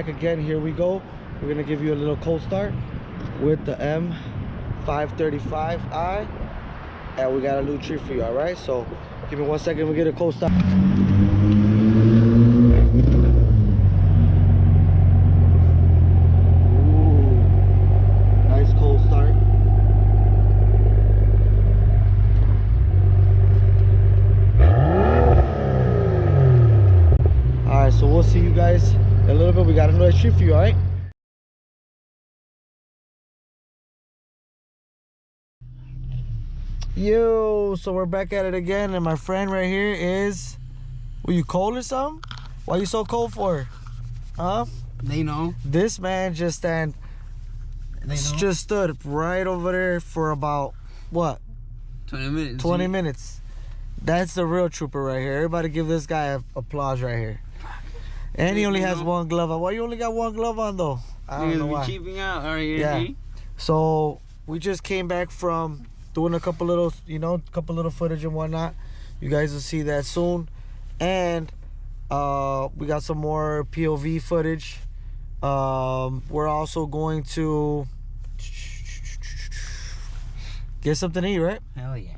back again. Here we go. We're gonna give you a little cold start with the M535i, and we got a new treat for you. All right, so give me 1 second. We'll get a cold start. So we'll see you guys in a little bit. We got another treat for you, all right? Yo, so we're back at it again, and my friend right here is... Were you cold or something? Why you so cold for? Huh? They know. This man just stood right over there for about, what? 20 minutes. 20 minutes. That's the real trooper right here. Everybody give this guy applause right here. And he only has one glove on. Why you only got one glove on though? I don't know why. Cheaping out right here. Yeah. So we just came back from doing a couple little, footage and whatnot. You guys will see that soon. And we got some more POV footage. We're also going to get something to eat, right? Hell yeah.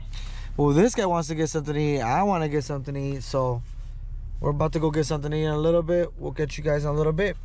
Well, this guy wants to get something to eat. I want to get something to eat, so we're about to go get something to eat in a little bit. We'll get you guys in a little bit.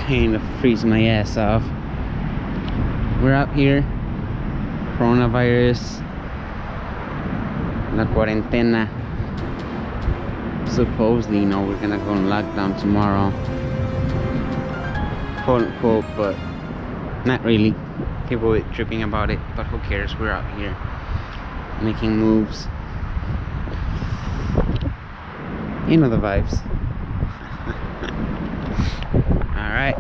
Kind of freezing my ass off. We're out here, coronavirus, la cuarentena. Supposedly, we're gonna go on lockdown tomorrow, quote unquote, but not really. People are tripping about it, but who cares? We're out here making moves. You know the vibes. All right.